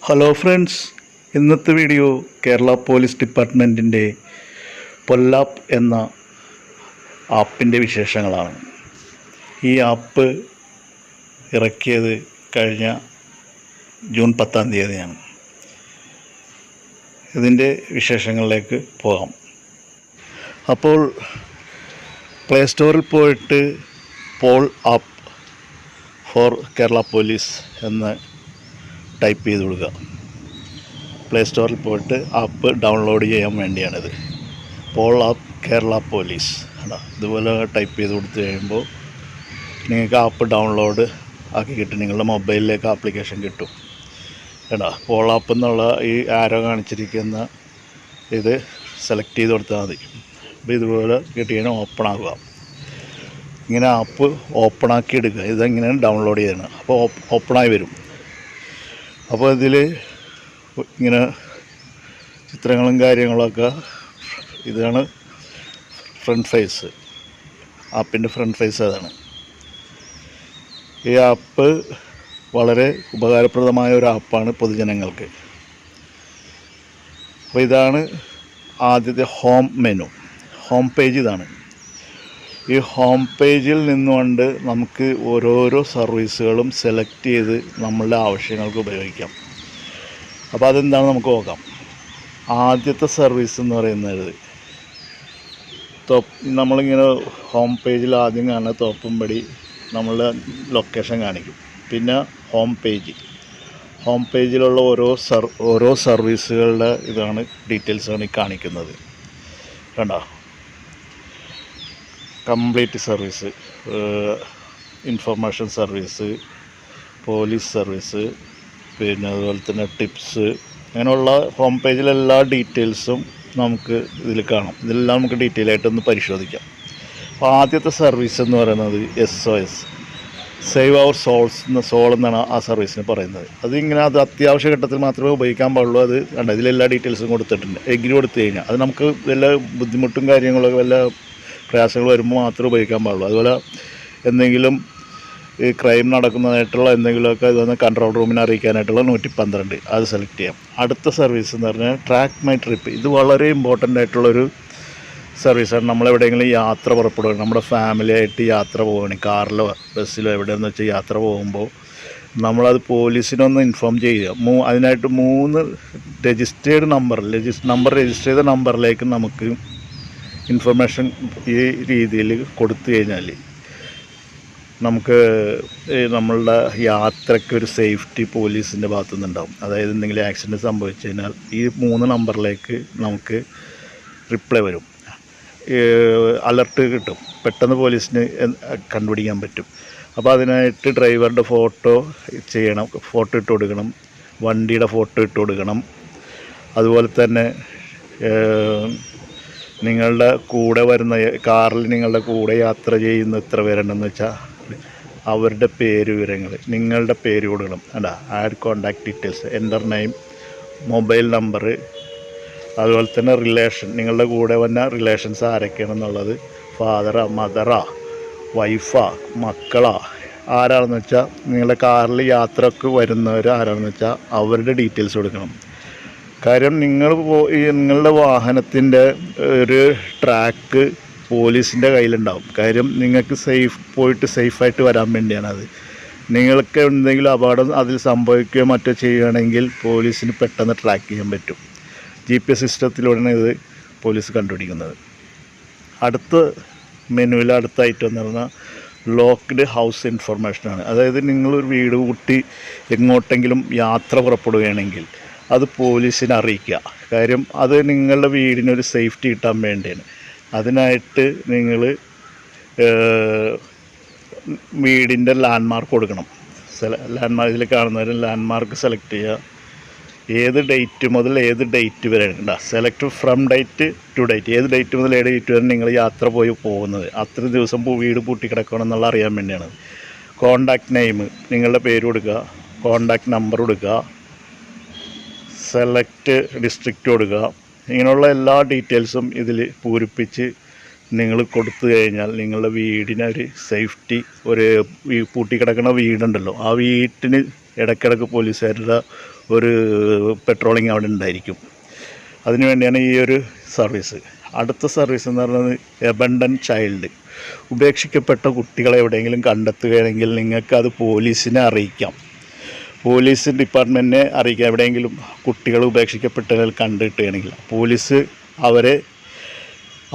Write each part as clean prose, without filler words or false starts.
Hello friends, ഇന്നത്തെ video Kerala police ഡിപ്പാർട്ട്മെൻറ്റിൻ്റെ പൊല്ലാപ്പ് എന്ന ആപ്പിൻ്റെ വിശേഷങ്ങളാണ്. ഈ ആപ്പ് ഇറക്കിയത് കഴിഞ്ഞ ജൂൺ 10-ാം തീയതിയാണ്. ഇതിൻ്റെ വിശേഷങ്ങളിലേക്ക് പോകാം. അപ്പോൾ പ്ലേ സ്റ്റോറിൽ പോയിട്ട് poll app for Kerala police എന്ന് ടൈപ്പ് ചെയ്ത് കൊടുക്കുക. പ്ലേ സ്റ്റോറിൽ പോയിട്ട് ആപ്പ് ഡൗൺലോഡ് ചെയ്യാൻ വേണ്ടിയാണിത്. പോൾ ആപ്പ് കേരള പോലീസ് ഇതുപോലെ ടൈപ്പ് ചെയ്ത് കൊടുത്തു കഴിയുമ്പോൾ നിങ്ങൾക്ക് ആപ്പ് ഡൗൺലോഡ് ആക്കി കിട്ടും. നിങ്ങളുടെ മൊബൈലിലേക്ക് ആപ്ലിക്കേഷൻ കിട്ടും. പോൾ ആപ്പ് എന്നുള്ള ഈ ആരോ കാണിച്ചിരിക്കുന്ന ഇത് സെലക്ട് ചെയ്ത് കൊടുത്താൽ മതി. അപ്പോൾ ഇതുപോലെ കിട്ടിയാൽ ഓപ്പൺ ആകുക. ഇങ്ങനെ ആപ്പ് ഓപ്പണാക്കി എടുക്കുക. ഇതെങ്ങനെയാണ് ഡൗൺലോഡ് ചെയ്യണം. അപ്പോൾ ഓപ്പണായി വരും. അപ്പോൾ ഇതിൽ ഇങ്ങനെ ചിത്രങ്ങളും കാര്യങ്ങളൊക്കെ, ഇതാണ് ഫ്രണ്ട് ഫേസ്. ആപ്പിൻ്റെ ഫ്രണ്ട് ഫേസ് അതാണ്. ഈ ആപ്പ് വളരെ ഉപകാരപ്രദമായ ഒരു ആപ്പാണ് പൊതുജനങ്ങൾക്ക്. അപ്പോൾ ഇതാണ് ആദ്യത്തെ ഹോം മെനു, ഹോം പേജ് ഇതാണ്. ഈ ഹോം പേജിൽ നിന്നുകൊണ്ട് നമുക്ക് ഓരോരോ സർവീസുകളും സെലക്ട് ചെയ്ത് നമ്മളുടെ ആവശ്യങ്ങൾക്ക് ഉപയോഗിക്കാം. അപ്പോൾ അതെന്താണ് നമുക്ക് നോക്കാം. ആദ്യത്തെ സർവീസ് എന്ന് പറയുന്നത് നമ്മളിങ്ങനെ ഹോം പേജിൽ ആദ്യം കാണുന്ന തോപ്പുംപടി നമ്മളുടെ ലൊക്കേഷൻ കാണിക്കും. പിന്നെ ഹോം പേജിലുള്ള ഓരോ സർവീസുകളുടെ ഇതാണ്, ഡീറ്റെയിൽസാണ് ഈ കാണിക്കുന്നത്. കണ്ടോ, complete service, information service, police service, പിന്നെ അതുപോലെ തന്നെ ടിപ്സ്, അങ്ങനെയുള്ള ഹോം പേജിലെല്ലാ ഡീറ്റെയിൽസും നമുക്ക് ഇതിൽ കാണാം. ഇതെല്ലാം നമുക്ക് ഡീറ്റെയിൽ ആയിട്ടൊന്ന് പരിശോധിക്കാം. അപ്പോൾ ആദ്യത്തെ സർവീസ് എന്ന് പറയുന്നത് SOS, സേവ് അവർ സോൾ എന്നാണ് ആ സർവീസിന് പറയുന്നത്. അത് അത്യാവശ്യ ഘട്ടത്തിൽ മാത്രമേ ഉപയോഗിക്കാൻ പാടുള്ളൂ. അത് കണ്ട ഇതിലെല്ലാ ഡീറ്റെയിൽസും കൊടുത്തിട്ടുണ്ട്. എഗ്രി കൊടുത്തു കഴിഞ്ഞാൽ അത് നമുക്ക് വല്ല ബുദ്ധിമുട്ടും കാര്യങ്ങളൊക്കെ വല്ല പ്രയാസങ്ങൾ വരുമ്പോൾ മാത്രമേ ഉപയോഗിക്കാൻ പാടുള്ളൂ. അതുപോലെ എന്തെങ്കിലും ഈ ക്രൈം നടക്കുന്നതായിട്ടുള്ള എന്തെങ്കിലുമൊക്കെ ഇതൊന്ന് കൺട്രോൾ റൂമിനെ അറിയിക്കാനായിട്ടുള്ള 112 അത് സെലക്ട് ചെയ്യാം. അടുത്ത സർവീസ് എന്ന് പറഞ്ഞാൽ ട്രാക്ക് മൈ ട്രിപ്പ്. ഇത് വളരെ ഇമ്പോർട്ടൻ്റ് ആയിട്ടുള്ളൊരു സർവീസാണ്. നമ്മളെവിടെയെങ്കിലും യാത്ര പുറപ്പെടുകയാണ്, നമ്മുടെ ഫാമിലിയായിട്ട് യാത്ര പോവുകയാണെങ്കിൽ കാറിലോ ബസ്സിലോ എവിടെയെന്ന് വെച്ചാൽ യാത്ര പോകുമ്പോൾ നമ്മളത് പോലീസിനൊന്ന് ഇൻഫോം ചെയ്യുക. അതിനായിട്ട് 3 രജിസ്റ്റേർഡ് നമ്പർ രജിസ്റ്റർ ചെയ്ത നമ്പറിലേക്ക് നമുക്ക് ഇൻഫർമേഷൻ ഈ രീതിയിൽ കൊടുത്തു കഴിഞ്ഞാൽ നമുക്ക് നമ്മളുടെ യാത്രയ്ക്ക് ഒരു സേഫ്റ്റി പോലീസിൻ്റെ ഭാഗത്തു നിന്നുണ്ടാവും. അതായത് എന്തെങ്കിലും ആക്സിഡൻറ്റ് സംഭവിച്ചു കഴിഞ്ഞാൽ ഈ 3 നമ്പറിലേക്ക് നമുക്ക് റിപ്ലൈ വരും, അലർട്ട് കിട്ടും. പെട്ടെന്ന് പോലീസിന് കണ്ടുപിടിക്കാൻ പറ്റും. അപ്പോൾ അതിനായിട്ട് ഡ്രൈവറുടെ ഫോട്ടോ ചെയ്യണം, ഫോട്ടോ ഇട്ട് കൊടുക്കണം, വണ്ടിയുടെ ഫോട്ടോ ഇട്ട് കൊടുക്കണം. അതുപോലെ തന്നെ നിങ്ങളുടെ കൂടെ വരുന്ന കാറിൽ നിങ്ങളുടെ കൂടെ യാത്ര ചെയ്യുന്ന എത്ര പേരുണ്ടെന്ന് വെച്ചാൽ അവരുടെ വിവരങ്ങൾ, നിങ്ങളുടെ പേര് കൊടുക്കണം. Add contact details, enter name, mobile number, അതുപോലെ തന്നെ റിലേഷൻ, നിങ്ങളുടെ കൂടെ വന്ന റിലേഷൻസ് ആരൊക്കെയാണെന്നുള്ളത്, ഫാദറാ മദറാ വൈഫാ മക്കളാ, ആരാണെന്ന് വെച്ചാൽ നിങ്ങളുടെ കാറിൽ യാത്രക്ക് വരുന്നവർ ആരാണെന്ന് വെച്ചാൽ അവരുടെ ഡീറ്റെയിൽസ് കൊടുക്കണം. കാര്യം നിങ്ങളുടെ വാഹനത്തിൻ്റെ ഒരു ട്രാക്ക് പോലീസിൻ്റെ കയ്യിലുണ്ടാവും. കാര്യം നിങ്ങൾക്ക് പോയിട്ട് സേഫായിട്ട് വരാൻ വേണ്ടിയാണത്. നിങ്ങൾക്ക് എന്തെങ്കിലും അപകടം അതിൽ സംഭവിക്കുകയോ മറ്റോ ചെയ്യുകയാണെങ്കിൽ പോലീസിന് പെട്ടെന്ന് ട്രാക്ക് ചെയ്യാൻ പറ്റും. GPS സിസ്റ്റത്തിലൂടെയാണ് ഇത് പോലീസ് കണ്ടുപിടിക്കുന്നത്. അടുത്ത മെനുവിൽ അടുത്ത ഐറ്റം എന്ന് പറഞ്ഞാൽ ലോക്ക്ഡ് ഹൗസ് ഇൻഫർമേഷനാണ്. അതായത് നിങ്ങളൊരു വീട് കൂട്ടി എങ്ങോട്ടെങ്കിലും യാത്ര പുറപ്പെടുകയാണെങ്കിൽ അത് പോലീസിനെ അറിയിക്കുക. കാര്യം അത് നിങ്ങളുടെ വീടിനൊരു സേഫ്റ്റി കിട്ടാൻ വേണ്ടിയാണ്. അതിനായിട്ട് നിങ്ങൾ വീടിൻ്റെ ലാൻഡ്മാർക്ക് കൊടുക്കണം. ഇതിൽ കാണുന്നവർ ലാൻഡ്മാർക്ക് സെലക്ട് ചെയ്യുക. ഏത് ഡേറ്റ് മുതൽ ഏത് ഡേറ്റ് വരെ select from date to date, ഏത് ഡേറ്റ് മുതൽ ഏത് ഡേറ്റ് വരെ നിങ്ങൾ യാത്ര പോകുന്നത്, അത്ര ദിവസം വീട് പൂട്ടിക്കിടക്കണം എന്നുള്ള അറിയാൻ വേണ്ടിയാണ്. കോണ്ടാക്ട് നെയിം, നിങ്ങളുടെ പേര് കൊടുക്കുക, കോണ്ടാക്ട് നമ്പർ കൊടുക്കുക, സെലക്ട് ഡിസ്ട്രിക്റ്റ് കൊടുക്കുക. ഇങ്ങനെയുള്ള എല്ലാ ഡീറ്റെയിൽസും ഇതിൽ പൂരിപ്പിച്ച് നിങ്ങൾ കൊടുത്തു കഴിഞ്ഞാൽ നിങ്ങളുടെ വീടിനൊരു സേഫ്റ്റി, ഒരു പൂട്ടിക്കിടക്കുന്ന വീടുണ്ടല്ലോ, ആ വീട്ടിന് ഇടയ്ക്കിടയ്ക്ക് പോലീസുകാരുടെ ഒരു പെട്രോളിങ് അവിടെ ഉണ്ടായിരിക്കും. അതിനുവേണ്ടിയാണ് ഈ ഒരു സർവീസ്. അടുത്ത സർവീസ് എന്ന് പറയുന്നത് എബണ്ടൻ ചൈൽഡ്. ഉപേക്ഷിക്കപ്പെട്ട കുട്ടികളെ എവിടെയെങ്കിലും കണ്ടെത്തുകയാണെങ്കിൽ നിങ്ങൾക്കത് പോലീസിനെ അറിയിക്കാം. പോലീസ് ഡിപ്പാർട്ട്മെൻറ്റിനെ അറിയിക്കാം. എവിടെയെങ്കിലും കുട്ടികൾ ഉപേക്ഷിക്കപ്പെട്ടതിൽ കണ്ടിട്ടുകയാണെങ്കിൽ പോലീസ് അവരെ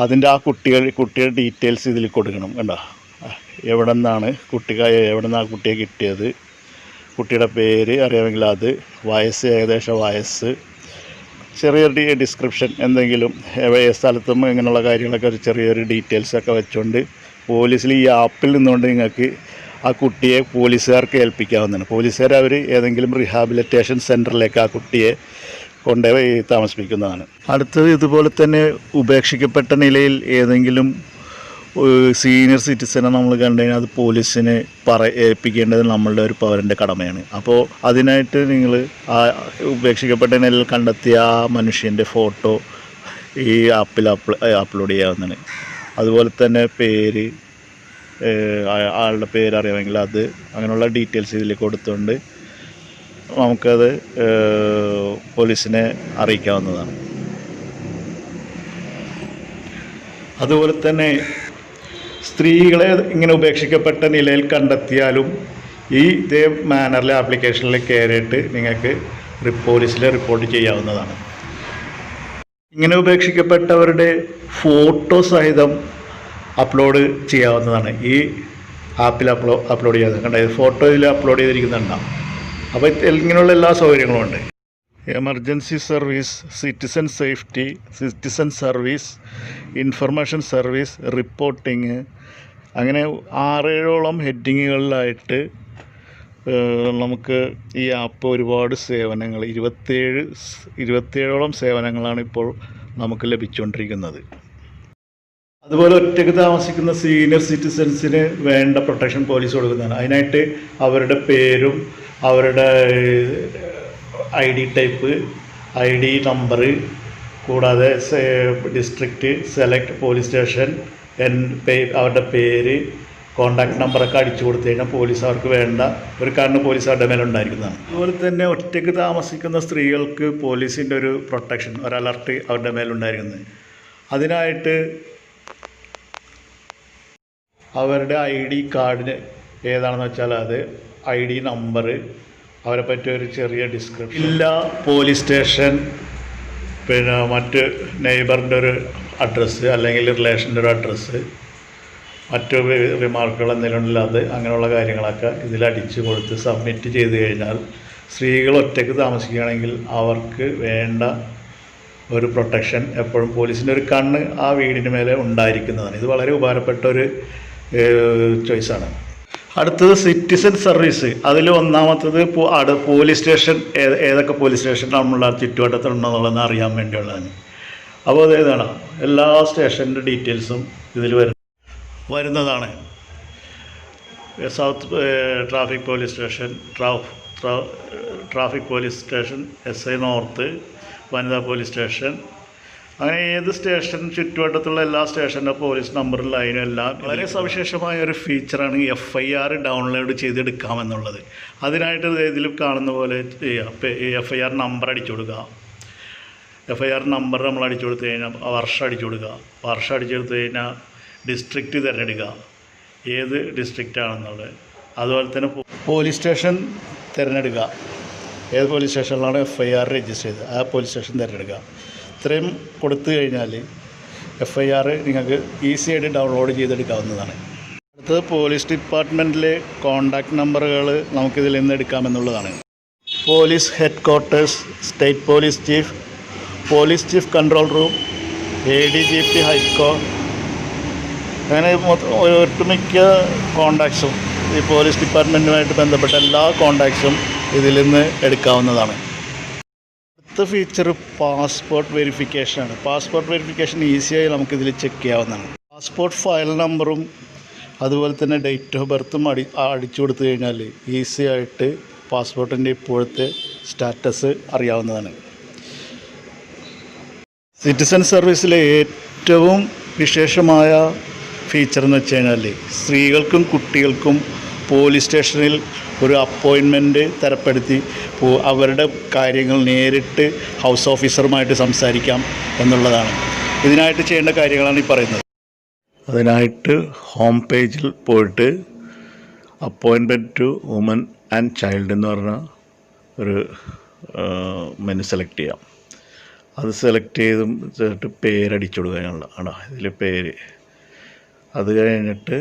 ആ കുട്ടിയുടെ ഡീറ്റെയിൽസ് ഇതിൽ കൊടുക്കണം. കണ്ടോ, എവിടെ നിന്നാണ് കുട്ടിയെ കിട്ടിയത്, കുട്ടിയുടെ പേര് അറിയാമെങ്കിൽ അത്, വയസ്സ്, ഏകദേശം വയസ്സ്, ചെറിയൊരു ഡിസ്ക്രിപ്ഷൻ, എന്തെങ്കിലും സ്ഥലത്തും ഇങ്ങനെയുള്ള കാര്യങ്ങളൊക്കെ ഒരു ചെറിയൊരു ഡീറ്റെയിൽസൊക്കെ വെച്ചുകൊണ്ട് പോലീസിൽ ഈ ആപ്പിൽ നിന്നുകൊണ്ട് നിങ്ങൾക്ക് ആ കുട്ടിയെ പോലീസുകാർക്ക് ഏൽപ്പിക്കാവുന്നതാണ്. പോലീസുകാർ അവർ ഏതെങ്കിലും റീഹാബിലിറ്റേഷൻ സെൻറ്ററിലേക്ക് ആ കുട്ടിയെ കൊണ്ടുപോയി താമസിപ്പിക്കുന്നതാണ്. അടുത്തത് ഇതുപോലെ തന്നെ ഉപേക്ഷിക്കപ്പെട്ട നിലയിൽ ഏതെങ്കിലും സീനിയർ സിറ്റിസനെ നമ്മൾ കണ്ടു കഴിഞ്ഞാൽ അത് പോലീസിന് ഏൽപ്പിക്കേണ്ടത് നമ്മളുടെ ഒരു പൗരൻ്റെ കടമയാണ്. അപ്പോൾ അതിനായിട്ട് നിങ്ങൾ ആ ഉപേക്ഷിക്കപ്പെട്ട നിലയിൽ കണ്ടെത്തിയ ആ മനുഷ്യൻ്റെ ഫോട്ടോ ഈ ആപ്പിൽ അപ്ലോഡ് ചെയ്യാവുന്നതാണ്. അതുപോലെ തന്നെ പേര്, ആളുടെ പേര് അറിയാമെങ്കിൽ അത്, അങ്ങനെയുള്ള ഡീറ്റെയിൽസ് ഇതിൽ കൊടുത്തുകൊണ്ട് നമുക്കത് പോലീസിനെ അറിയിക്കാവുന്നതാണ്. അതുപോലെ തന്നെ സ്ത്രീകളെ ഇങ്ങനെ ഉപേക്ഷിക്കപ്പെട്ട നിലയിൽ കണ്ടെത്തിയാലും ഇതേ മാനറിലെ ആപ്ലിക്കേഷനിൽ കയറിയിട്ട് നിങ്ങൾക്ക് പോലീസിൽ റിപ്പോർട്ട് ചെയ്യാവുന്നതാണ്. ഇങ്ങനെ ഉപേക്ഷിക്കപ്പെട്ടവരുടെ ഫോട്ടോ സഹിതം അപ്ലോഡ് ചെയ്യാവുന്നതാണ്. ഈ ആപ്പിൽ അപ്ലോഡ് ചെയ്യാതെ കണ്ട ഫോട്ടോ ഇതിൽ അപ്ലോഡ് ചെയ്തിരിക്കുന്നുണ്ടാവും. അപ്പോൾ ഇങ്ങനെയുള്ള എല്ലാ സൗകര്യങ്ങളും ഉണ്ട്. Emergency service, citizen safety, citizen service, information service, reporting, അങ്ങനെ 6-7ഓളം ഹെഡിങ്ങുകളിലായിട്ട് നമുക്ക് ഈ ആപ്പ് ഒരുപാട് സേവനങ്ങൾ 27ഓളം സേവനങ്ങളാണ് ഇപ്പോൾ നമുക്ക് ലഭിച്ചുകൊണ്ടിരിക്കുന്നത്. അതുപോലെ ഒറ്റയ്ക്ക് താമസിക്കുന്ന സീനിയർ സിറ്റിസൺസിന് വേണ്ട പ്രൊട്ടക്ഷൻ പോലീസ് കൊടുക്കുന്നതാണ്. അതിനായിട്ട് അവരുടെ പേരും അവരുടെ ID ടൈപ്പ്, ID നമ്പർ, കൂടാതെ ഡിസ്ട്രിക്റ്റ്, സെലക്ട് പോലീസ് സ്റ്റേഷൻ, അവരുടെ പേര്, കോണ്ടാക്ട് നമ്പറൊക്കെ അടിച്ചു കൊടുത്തു കഴിഞ്ഞാൽ പോലീസ് അവർക്ക് വേണ്ട ഒരു കാരണം പോലീസ് അവരുടെ മേലെ ഉണ്ടായിരിക്കുന്നതാണ്. അതുപോലെ തന്നെ ഒറ്റയ്ക്ക് താമസിക്കുന്ന സ്ത്രീകൾക്ക് പോലീസിൻ്റെ ഒരു പ്രൊട്ടക്ഷൻ, ഒരു അലർട്ട് അവരുടെ മേലുണ്ടായിരിക്കുന്നത്. അതിനായിട്ട് അവരുടെ ID കാർഡിന് ഏതാണെന്ന് വെച്ചാൽ അത് ID നമ്പർ, അവരെ പറ്റി ഒരു ചെറിയ ഡിസ്ക്രിപ്ഷൻ, എല്ലാ പോലീസ് സ്റ്റേഷൻ, പിന്നെ മറ്റ് നെയ്ബറിൻ്റെ ഒരു അഡ്രസ്സ് അല്ലെങ്കിൽ റിലേഷൻ്റെ ഒരു അഡ്രസ്സ്, മറ്റു റിമാർക്കുകൾ എന്തെങ്കിലും ഉള്ളത്, അങ്ങനെയുള്ള കാര്യങ്ങളൊക്കെ ഇതിലടിച്ച് കൊടുത്ത് സബ്മിറ്റ് ചെയ്ത് കഴിഞ്ഞാൽ സ്ത്രീകൾ ഒറ്റയ്ക്ക് താമസിക്കുകയാണെങ്കിൽ അവർക്ക് വേണ്ട ഒരു പ്രൊട്ടക്ഷൻ എപ്പോഴും പോലീസിൻ്റെ ഒരു കണ്ണ് ആ വീടിന് മേലെ ഉണ്ടായിരിക്കുന്നതാണ്. ഇത് വളരെ ഉപകാരപ്പെട്ട ഒരു ചോയ്സാണ്. അടുത്തത് സിറ്റിസൺ സർവീസ്. അതിൽ ഒന്നാമത്തത് പോലീസ് സ്റ്റേഷൻ, ഏതൊക്കെ പോലീസ് സ്റ്റേഷൻ നമ്മളുടെ ചുറ്റുവട്ടത്തുണ്ടെന്നുള്ളതെന്ന് അറിയാൻ വേണ്ടിയുള്ളതാണ്. അപ്പോൾ അതേതാണ് എല്ലാ സ്റ്റേഷൻ്റെ ഡീറ്റെയിൽസും ഇതിൽ വരുന്നതാണ്. South traffic police station, traffic police station, SI north, വനിതാ പോലീസ് സ്റ്റേഷൻ, അങ്ങനെ ഏത് സ്റ്റേഷൻ ചുറ്റുവട്ടത്തുള്ള എല്ലാ സ്റ്റേഷൻ്റെ പോലീസ് നമ്പറും ലൈനും എല്ലാം. വളരെ സവിശേഷമായ ഒരു ഫീച്ചറാണ് FIR ഡൗൺലോഡ് ചെയ്തെടുക്കാമെന്നുള്ളത്. അതിനായിട്ട് ഇതിൽ കാണുന്ന പോലെ FIR നമ്പർ അടിച്ചു കൊടുക്കുക. FIR നമ്പർ നമ്മൾ അടിച്ചു കൊടുത്തു കഴിഞ്ഞാൽ വർഷം അടിച്ചു കൊടുക്കുക. വർഷം അടിച്ചെടുത്തു കഴിഞ്ഞാൽ ഡിസ്ട്രിക്റ്റ് തിരഞ്ഞെടുക്കുക, ഏത് ഡിസ്ട്രിക്റ്റാണെന്നുള്ളത്. അതുപോലെ തന്നെ പോലീസ് സ്റ്റേഷൻ തിരഞ്ഞെടുക്കുക, ഏത് പോലീസ് സ്റ്റേഷനിലാണ് FIR രജിസ്റ്റർ ചെയ്തത് ആ പോലീസ് സ്റ്റേഷൻ തിരഞ്ഞെടുക്കുക. ഇത്രയും കൊടുത്തു കഴിഞ്ഞാൽ FIR നിങ്ങൾക്ക് ഈസി ആയിട്ട് ഡൗൺലോഡ് ചെയ്തെടുക്കാവുന്നതാണ്. അടുത്തത് പോലീസ് ഡിപ്പാർട്ട്മെൻറ്റിലെ കോൺടാക്റ്റ് നമ്പറുകൾ നമുക്കിതിൽ നിന്ന് എടുക്കാമെന്നുള്ളതാണ്. Police headquarters, state police chief control room, ADGP ഹൈക്കോ, അങ്ങനെ ഒട്ടുമിക്ക കോൺടാക്ട്സും ഈ പോലീസ് ഡിപ്പാർട്ട്മെൻറ്റുമായിട്ട് ബന്ധപ്പെട്ട എല്ലാ കോൺടാക്ട്സും ഇതിൽ നിന്ന് എടുക്കാവുന്നതാണ്. അടുത്ത ഫീച്ചർ പാസ്പോർട്ട് വെരിഫിക്കേഷനാണ്. പാസ്പോർട്ട് വെരിഫിക്കേഷൻ ഈസിയായി നമുക്കിതിൽ ചെക്ക് ചെയ്യാവുന്നതാണ്. പാസ്പോർട്ട് ഫയൽ നമ്പറും അതുപോലെ തന്നെ ഡേറ്റ് ഓഫ് ബർത്തും അടിച്ചു കൊടുത്തു കഴിഞ്ഞാൽ ഈസി ആയിട്ട് പാസ്പോർട്ടിൻ്റെ ഇപ്പോഴത്തെ സ്റ്റാറ്റസ് അറിയാവുന്നതാണ്. സിറ്റിസൺ സർവീസിലെ ഏറ്റവും വിശേഷമായ ഫീച്ചർ എന്ന് വെച്ച് കഴിഞ്ഞാൽ സ്ത്രീകൾക്കും കുട്ടികൾക്കും പോലീസ് സ്റ്റേഷനിൽ ഒരു അപ്പോയിൻമെൻറ്റ് തരപ്പെടുത്തി അവരുടെ കാര്യങ്ങൾ നേരിട്ട് ഹൗസ് ഓഫീസറുമായിട്ട് സംസാരിക്കാം എന്നുള്ളതാണ്. ഇതിനായിട്ട് ചെയ്യേണ്ട കാര്യങ്ങളാണ് ഈ പറയുന്നത്. അതിനായിട്ട് ഹോം പേജിൽ പോയിട്ട് appointment to woman and child എന്ന് പറഞ്ഞ ഒരു മെനു സെലക്ട് ചെയ്യാം. അത് സെലക്ട് ചെയ്തിട്ട് പേരടിച്ചു കൊടുക്കാനുള്ള ആണോ ഇതിൽ പേര്. അത് കഴിഞ്ഞിട്ട്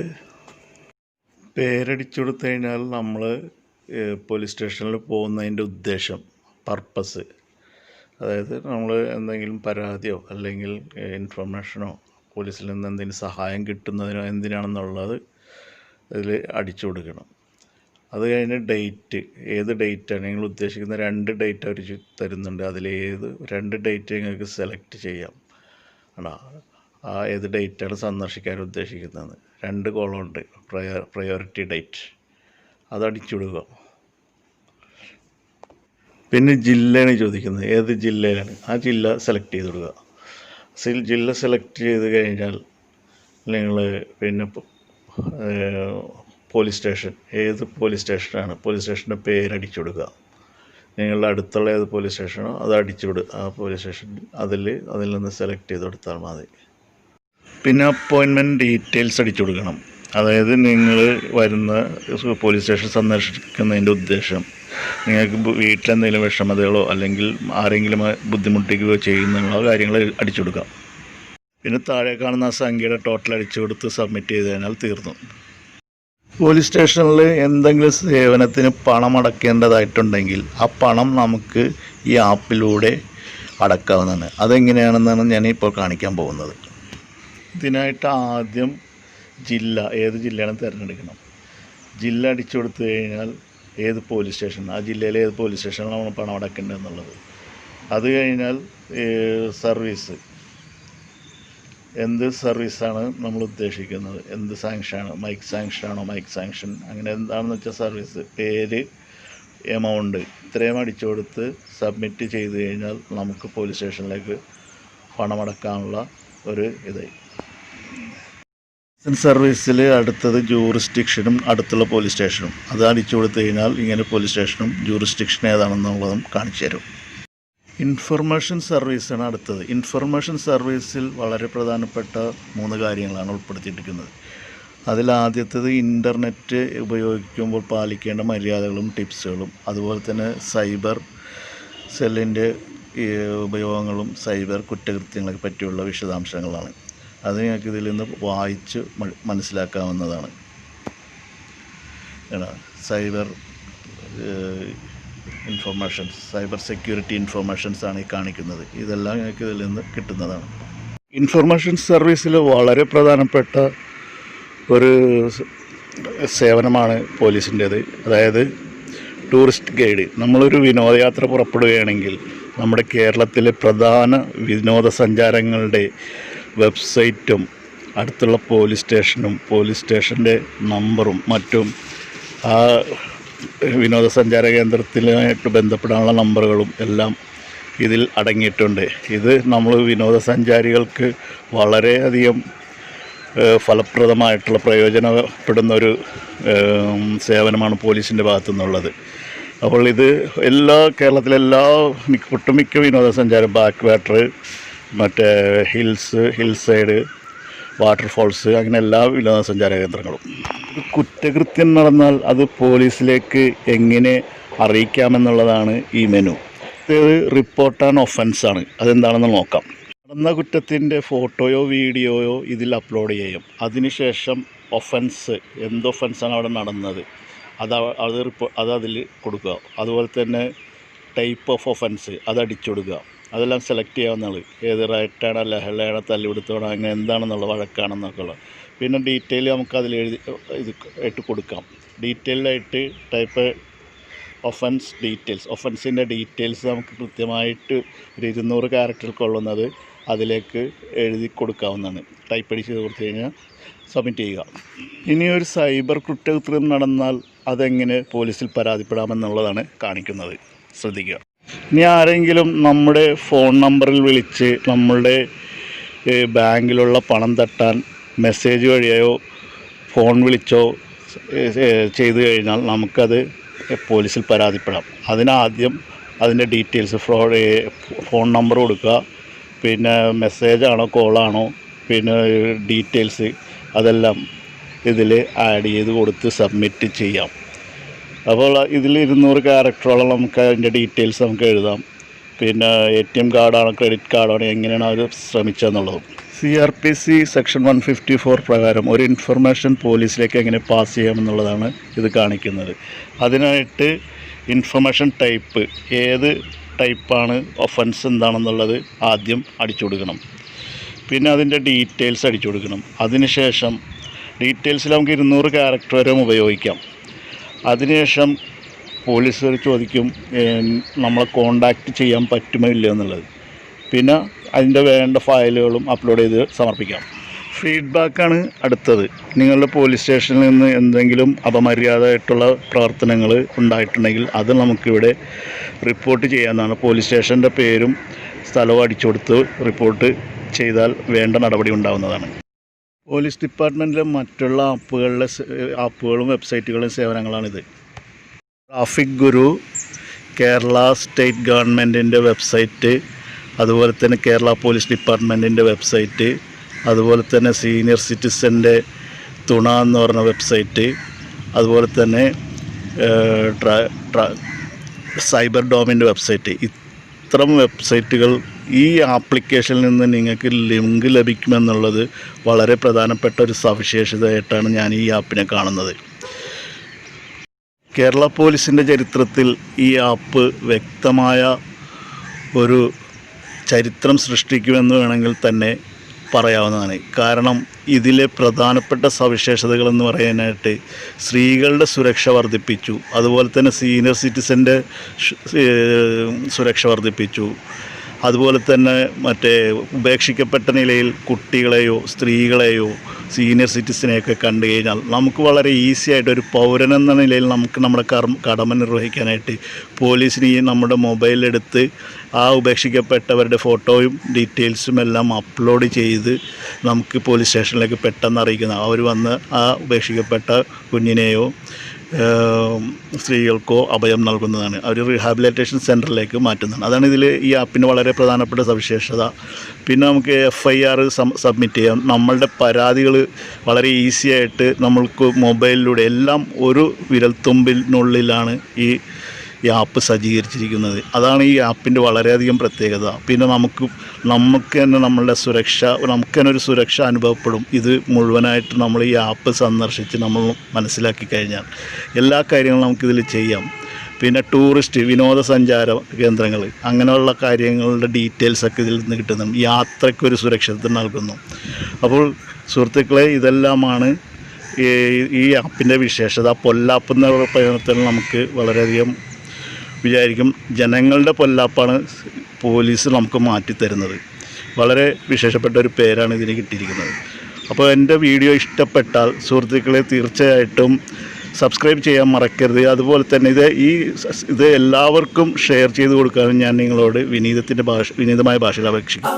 പേരടിച്ചു കൊടുത്തു കഴിഞ്ഞാൽ നമ്മൾ പോലീസ് സ്റ്റേഷനിൽ പോകുന്നതിൻ്റെ ഉദ്ദേശം, പർപ്പസ്, അതായത് നമ്മൾ എന്തെങ്കിലും പരാതിയോ അല്ലെങ്കിൽ ഇൻഫർമേഷനോ പോലീസിൽ നിന്ന് എന്തെങ്കിലും സഹായം കിട്ടുന്നതിനോ എന്തിനാണെന്നുള്ളത് ഇതിൽ അടിച്ചു കൊടുക്കണം. അത് കഴിഞ്ഞ് ഡേറ്റ്, ഏത് ഡേറ്റാണ് നിങ്ങൾ ഉദ്ദേശിക്കുന്ന 2 ഡേറ്റ് അവർ തരുന്നുണ്ട്. അതിലേത് 2 ഡേറ്റ് നിങ്ങൾക്ക് സെലക്ട് ചെയ്യാം. ആണോ ആ ഏത് ഡേറ്റാണ് സന്ദർശിക്കാൻ ഉദ്ദേശിക്കുന്നത്. 2 കോളമുണ്ട്, പ്രയോറിറ്റി ഡേറ്റ്, അത് അടിച്ചു കൊടുക്കുക. പിന്നെ ജില്ലയാണ് ചോദിക്കുന്നത്, ഏത് ജില്ലയിലാണ്, ആ ജില്ല സെലക്ട് ചെയ്ത് കൊടുക്കുക. ജില്ല സെലക്ട് ചെയ്ത് കഴിഞ്ഞാൽ നിങ്ങൾ പിന്നെ പോലീസ് സ്റ്റേഷൻ, ഏത് പോലീസ് സ്റ്റേഷനാണ്, പോലീസ് സ്റ്റേഷൻ്റെ പേരടിച്ചു കൊടുക്കുക. നിങ്ങളുടെ അടുത്തുള്ള ഏത് പോലീസ് സ്റ്റേഷനോ അത് ആ പോലീസ് സ്റ്റേഷൻ അതിൽ നിന്ന് സെലക്ട് ചെയ്ത് കൊടുത്താൽ മതി. പിന്നെ അപ്പോയിൻമെൻറ്റ് ഡീറ്റെയിൽസ് അടിച്ചു കൊടുക്കണം. അതായത് നിങ്ങൾ വരുന്ന പോലീസ് സ്റ്റേഷൻ സന്ദർശിക്കുന്നതിൻ്റെ ഉദ്ദേശം, നിങ്ങൾക്ക് വീട്ടിലെന്തെങ്കിലും വിഷമതകളോ അല്ലെങ്കിൽ ആരെങ്കിലും ബുദ്ധിമുട്ടിക്കുകയോ ചെയ്യുന്നുള്ള കാര്യങ്ങൾ അടിച്ചു കൊടുക്കാം. പിന്നെ താഴെ കാണുന്ന ആ സംഖ്യയുടെ ടോട്ടൽ അടിച്ചു കൊടുത്ത് സബ്മിറ്റ് ചെയ്ത് കഴിഞ്ഞാൽ തീർന്നു. പോലീസ് സ്റ്റേഷനിൽ എന്തെങ്കിലും സേവനത്തിന് പണം അടയ്ക്കേണ്ടതായിട്ടുണ്ടെങ്കിൽ ആ പണം നമുക്ക് ഈ ആപ്പിലൂടെ അടക്കാവുന്നതാണ്. അതെങ്ങനെയാണെന്നാണ് ഞാനിപ്പോൾ കാണിക്കാൻ പോകുന്നത്. ഇതിനായിട്ട് ആദ്യം ജില്ല, ഏത് ജില്ലയാണെന്ന് തിരഞ്ഞെടുക്കണം. ജില്ല അടിച്ചു കൊടുത്തു കഴിഞ്ഞാൽ ഏത് പോലീസ് സ്റ്റേഷൻ, ആ ജില്ലയിലെ ഏത് പോലീസ് സ്റ്റേഷനിലാണ് നമ്മൾ പണം അടയ്ക്കേണ്ടതെന്നുള്ളത്. അത് കഴിഞ്ഞാൽ സർവീസ്, എന്ത് സർവീസാണ് നമ്മൾ ഉദ്ദേശിക്കുന്നത്, എന്ത് സാങ്ഷനാണ്, മൈക്ക് സാങ്ഷനാണോ, മൈക്ക് സാങ്ഷൻ, അങ്ങനെ എന്താണെന്ന് വെച്ചാൽ സർവീസ്, പേര്, എമൗണ്ട്, ഇത്രയും അടിച്ചു കൊടുത്ത് സബ്മിറ്റ് ചെയ്ത് കഴിഞ്ഞാൽ നമുക്ക് പോലീസ് സ്റ്റേഷനിലേക്ക് പണമടക്കാനുള്ള ഒരു ഇതായി. സർവീസിൽ അടുത്തത് ജൂറിസ്ഡിക്ഷനും അടുത്തുള്ള പോലീസ് സ്റ്റേഷനും, അത് അടിച്ചു കൊടുത്തു കഴിഞ്ഞാൽ ഇങ്ങനെ പോലീസ് സ്റ്റേഷനും ജൂറിസ്ഡിക്ഷൻ ഏതാണെന്നുള്ളതും കാണിച്ചു തരും. ഇൻഫർമേഷൻ സർവീസാണ് അടുത്തത്. ഇൻഫർമേഷൻ സർവീസിൽ വളരെ പ്രധാനപ്പെട്ട 3 കാര്യങ്ങളാണ് ഉൾപ്പെടുത്തിയിരിക്കുന്നത്. അതിലാദ്യത്തേത് ഇൻ്റർനെറ്റ് ഉപയോഗിക്കുമ്പോൾ പാലിക്കേണ്ട മര്യാദകളും ടിപ്സുകളും, അതുപോലെ തന്നെ സൈബർ സെല്ലിൻ്റെ ഉപയോഗങ്ങളും സൈബർ കുറ്റകൃത്യങ്ങളെ പറ്റിയുള്ള വിശദാംശങ്ങളാണ്. അത് നിങ്ങൾക്ക് ഇതിൽ നിന്ന് വായിച്ച് മനസ്സിലാക്കാവുന്നതാണ്. Cyber informations, cyber security informations ആണ് ഈ കാണിക്കുന്നത്. ഇതെല്ലാം ഞങ്ങൾക്ക് ഇതിൽ നിന്ന് കിട്ടുന്നതാണ്. ഇൻഫർമേഷൻ സർവീസിൽ വളരെ പ്രധാനപ്പെട്ട ഒരു സേവനമാണ് പോലീസിൻ്റേത്. അതായത് ടൂറിസ്റ്റ് ഗൈഡ്. നമ്മളൊരു വിനോദയാത്ര പുറപ്പെടുകയാണെങ്കിൽ നമ്മുടെ കേരളത്തിലെ പ്രധാന വിനോദസഞ്ചാരങ്ങളുടെ വെബ്സൈറ്റും അടുത്തുള്ള പോലീസ് സ്റ്റേഷനും പോലീസ് സ്റ്റേഷൻ്റെ നമ്പറും മറ്റും ആ വിനോദസഞ്ചാര കേന്ദ്രത്തിലുമായിട്ട് ബന്ധപ്പെടാനുള്ള നമ്പറുകളും എല്ലാം ഇതിൽ അടങ്ങിയിട്ടുണ്ട്. ഇത് നമ്മൾ വിനോദസഞ്ചാരികൾക്ക് വളരെയധികം ഫലപ്രദമായിട്ടുള്ള പ്രയോജനപ്പെടുന്നൊരു സേവനമാണ് പോലീസിൻ്റെ ഭാഗത്തു നിന്നുള്ളത്. അപ്പോൾ ഇത് കേരളത്തിലെ ഒട്ടുമിക്ക വിനോദസഞ്ചാരം, ബാക്ക് വാട്ടർ, മറ്റേ ഹിൽ സൈഡ്, വാട്ടർഫോൾസ്, അങ്ങനെ എല്ലാ വിനോദസഞ്ചാര കേന്ദ്രങ്ങളും. കുറ്റകൃത്യം നടന്നാൽ അത് പോലീസിലേക്ക് എങ്ങനെ അറിയിക്കാമെന്നുള്ളതാണ് ഈ മെനു. ഇത് റിപ്പോർട്ട് ആൻഡ് ഒഫൻസാണ്. അതെന്താണെന്ന് നോക്കാം. നടന്ന കുറ്റത്തിൻ്റെ ഫോട്ടോയോ വീഡിയോയോ ഇതിൽ അപ്ലോഡ് ചെയ്യും. അതിനുശേഷം ഒഫൻസ്, എന്ത് ഒഫൻസാണ് അവിടെ നടന്നത് അത് അതിൽ കൊടുക്കുക. അതുപോലെ തന്നെ ടൈപ്പ് ഓഫ് ഒഫൻസ് അത് അടിച്ചു കൊടുക്കുക. അതെല്ലാം സെലക്ട് ചെയ്യാവുന്നതാണ്. ഏത് റൈറ്റാണോ, ലഹളയാണോ, തല്ലുപിടുത്തമാണോ, അങ്ങനെ എന്താണെന്നുള്ള വഴക്കാണെന്നൊക്കെ ഉള്ളത്. പിന്നെ ഡീറ്റെയിൽ നമുക്ക് അതിൽ ഇത് ആയിട്ട് കൊടുക്കാം. ഡീറ്റെയിൽഡായിട്ട് ടൈപ്പ് ഒഫൻസ് ഡീറ്റെയിൽസ്, ഒഫൻസിൻ്റെ ഡീറ്റെയിൽസ് നമുക്ക് കൃത്യമായിട്ട് ഒരു 200 ക്യാരക്ടർ കൊള്ളുന്നത് അതിലേക്ക് എഴുതി കൊടുക്കാവുന്നതാണ്. ടൈപ്പ് അടിച്ച് കൊടുത്തു കഴിഞ്ഞാൽ സബ്മിറ്റ് ചെയ്യുക. ഇനി ഒരു സൈബർ കുറ്റകൃത്യം നടന്നാൽ അതെങ്ങനെ പോലീസിൽ പരാതിപ്പെടാമെന്നുള്ളതാണ് കാണിക്കുന്നത്. ശ്രദ്ധിക്കുക. ഇനി ആരെങ്കിലും നമ്മുടെ ഫോൺ നമ്പറിൽ വിളിച്ച് നമ്മളുടെ ബാങ്കിലുള്ള പണം തട്ടാൻ മെസ്സേജ് വഴിയോ ഫോൺ വിളിച്ചോ ചെയ്തു കഴിഞ്ഞാൽ നമുക്കത് പോലീസിൽ പരാതിപ്പെടാം. അതിനാദ്യം അതിൻ്റെ ഡീറ്റെയിൽസ് ഫോൺ നമ്പർ കൊടുക്കുക, പിന്നെ മെസ്സേജാണോ കോളാണോ, പിന്നെ ഡീറ്റെയിൽസ് അതെല്ലാം ഇതിൽ ആഡ് ചെയ്ത് കൊടുത്ത് സബ്മിറ്റ് ചെയ്യാം. അപ്പോൾ ഇതിൽ 200 ക്യാരക്ടറോളം നമുക്ക് അതിൻ്റെ ഡീറ്റെയിൽസ് നമുക്ക് എഴുതാം. പിന്നെ ATM കാർഡാണോ ക്രെഡിറ്റ് കാർഡാണോ എങ്ങനെയാണ് അവർ ശ്രമിച്ചതെന്നുള്ളതും. CRPC സെക്ഷൻ 154 പ്രകാരം ഒരു ഇൻഫർമേഷൻ പോലീസിലേക്ക് എങ്ങനെ പാസ് ചെയ്യാമെന്നുള്ളതാണ് ഇത് കാണിക്കുന്നത്. അതിനായിട്ട് ഇൻഫർമേഷൻ ടൈപ്പ്, ഏത് ടൈപ്പാണ് ഒഫൻസ് എന്താണെന്നുള്ളത് ആദ്യം അടിച്ചു കൊടുക്കണം. പിന്നെ അതിൻ്റെ ഡീറ്റെയിൽസ് അടിച്ചു കൊടുക്കണം. അതിനുശേഷം ഡീറ്റെയിൽസിൽ നമുക്ക് 200 ക്യാരക്ടർ വരെ ഉപയോഗിക്കാം. അതിനുശേഷം പോലീസുകാർ ചോദിക്കും നമ്മളെ കോണ്ടാക്റ്റ് ചെയ്യാൻ പറ്റുമോ ഇല്ലയോ എന്നുള്ളത്. പിന്നെ അതിൻ്റെ വേണ്ട ഫയലുകളും അപ്ലോഡ് ചെയ്ത് സമർപ്പിക്കാം. ഫീഡ്ബാക്കാണ് അടുത്തത്. നിങ്ങളുടെ പോലീസ് സ്റ്റേഷനിൽ നിന്ന് എന്തെങ്കിലും അപമര്യാദയായിട്ടുള്ള പ്രവർത്തനങ്ങൾ ഉണ്ടായിട്ടുണ്ടെങ്കിൽ അത് നമുക്കിവിടെ റിപ്പോർട്ട് ചെയ്യാവുന്നതാണ്. പോലീസ് സ്റ്റേഷൻ്റെ പേരും സ്ഥലവും അടിച്ചു കൊടുത്ത് റിപ്പോർട്ട് ചെയ്താൽ വേണ്ട നടപടി ഉണ്ടാവുന്നതാണ്. പോലീസ് ഡിപ്പാർട്ട്മെൻറ്റിലെ മറ്റുള്ള ആപ്പുകളും വെബ്സൈറ്റുകളും സേവനങ്ങളാണിത്. ട്രാഫിക് ഗുരു, കേരള സ്റ്റേറ്റ് ഗവൺമെൻറ്റിൻ്റെ വെബ്സൈറ്റ്, അതുപോലെ തന്നെ കേരള പോലീസ് ഡിപ്പാർട്ട്മെൻറ്റിൻ്റെ വെബ്സൈറ്റ്, അതുപോലെ തന്നെ സീനിയർ സിറ്റിസൻ്റെ തുണ എന്ന് പറഞ്ഞ വെബ്സൈറ്റ്, അതുപോലെ തന്നെ സൈബർ ഡോമിൻ്റെ വെബ്സൈറ്റ്. ഇത്തരം വെബ്സൈറ്റുകൾ ഈ ആപ്ലിക്കേഷനിൽ നിന്ന് നിങ്ങൾക്ക് ലിങ്ക് ലഭിക്കുമെന്നുള്ളത് വളരെ പ്രധാനപ്പെട്ട ഒരു സവിശേഷതയായിട്ടാണ് ഞാൻ ഈ ആപ്പിനെ കാണുന്നത്. കേരള പോലീസിൻ്റെ ചരിത്രത്തിൽ ഈ ആപ്പ് വ്യക്തമായ ഒരു ചരിത്രം സൃഷ്ടിക്കുമെന്ന് വേണമെങ്കിൽ തന്നെ പറയാവുന്നതാണ്. കാരണം ഇതിലെ പ്രധാനപ്പെട്ട സവിശേഷതകളെന്ന് പറയാനായിട്ട് സ്ത്രീകളുടെ സുരക്ഷ വർദ്ധിപ്പിച്ചു, അതുപോലെ തന്നെ സീനിയർ സിറ്റിസൻ്റെ സുരക്ഷ വർദ്ധിപ്പിച്ചു, അതുപോലെ തന്നെ ഉപേക്ഷിക്കപ്പെട്ട നിലയിൽ കുട്ടികളെയോ സ്ത്രീകളെയോ സീനിയർ സിറ്റിസനെയൊക്കെ കണ്ടു കഴിഞ്ഞാൽ നമുക്ക് വളരെ ഈസി ആയിട്ട് ഒരു പൗരനെന്ന നിലയിൽ നമുക്ക് നമ്മുടെ കടമ നിർവഹിക്കാനായിട്ട് പോലീസിന് നമ്മുടെ മൊബൈലെടുത്ത് ആ ഉപേക്ഷിക്കപ്പെട്ടവരുടെ ഫോട്ടോയും ഡീറ്റെയിൽസും എല്ലാം അപ്ലോഡ് ചെയ്ത് നമുക്ക് പോലീസ് സ്റ്റേഷനിലേക്ക് പെട്ടെന്ന് അറിയിക്കുന്ന അവർ വന്ന് ആ ഉപേക്ഷിക്കപ്പെട്ട കുഞ്ഞിനെയോ സ്ത്രീകൾക്കോ അഭയം നൽകുന്നതാണ്. അവർ റീഹാബിലിറ്റേഷൻ സെൻറ്ററിലേക്ക് മാറ്റുന്നതാണ്. അതാണ് ഈ ആപ്പിന് വളരെ പ്രധാനപ്പെട്ട സവിശേഷത. പിന്നെ നമുക്ക് FIR സബ്മിറ്റ് ചെയ്യാം. നമ്മളുടെ പരാതികൾ വളരെ ഈസി ആയിട്ട് നമ്മൾക്ക് മൊബൈലിലൂടെ എല്ലാം ഒരു വിരൽത്തുമ്പിനുള്ളിലാണ് ഈ ആപ്പ് സജ്ജീകരിച്ചിരിക്കുന്നത്. അതാണ് ഈ ആപ്പിൻ്റെ വളരെയധികം പ്രത്യേകത. പിന്നെ നമുക്ക് തന്നെ നമ്മളുടെ നമുക്ക് തന്നെ ഒരു സുരക്ഷ അനുഭവപ്പെടും. ഇത് മുഴുവനായിട്ട് നമ്മൾ ഈ ആപ്പ് സന്ദർശിച്ച് നമ്മൾ മനസ്സിലാക്കി കഴിഞ്ഞാൽ എല്ലാ കാര്യങ്ങളും നമുക്കിതിൽ ചെയ്യാം. പിന്നെ ടൂറിസ്റ്റ് വിനോദസഞ്ചാര കേന്ദ്രങ്ങൾ അങ്ങനെയുള്ള കാര്യങ്ങളുടെ ഡീറ്റെയിൽസൊക്കെ ഇതിൽ നിന്ന് കിട്ടുന്നു. യാത്രയ്ക്കൊരു സുരക്ഷിതത്വം നൽകുന്നു. അപ്പോൾ സുഹൃത്തുക്കളെ, ഇതെല്ലാമാണ് ഈ ആപ്പിൻ്റെ വിശേഷത. പൊല്ലാപ്പ് എന്ന പ്രയോഗത്തിൽ നമുക്ക് വളരെയധികം വിചാരിക്കും ജനങ്ങളുടെ പൊല്ലാപ്പാണ് പോലീസ് നമുക്ക് മാറ്റിത്തരുന്നത്. വളരെ വിശേഷപ്പെട്ട ഒരു പേരാണ് ഇതിന് കിട്ടിയിരിക്കുന്നത്. അപ്പോൾ എൻ്റെ വീഡിയോ ഇഷ്ടപ്പെട്ടാൽ സുഹൃത്തുക്കളെ തീർച്ചയായിട്ടും സബ്സ്ക്രൈബ് ചെയ്യാൻ മറക്കരുത്. അതുപോലെ തന്നെ ഇത് എല്ലാവർക്കും ഷെയർ ചെയ്ത് കൊടുക്കാനും ഞാൻ നിങ്ങളോട് വിനീതമായ ഭാഷയിൽ അപേക്ഷിക്കും.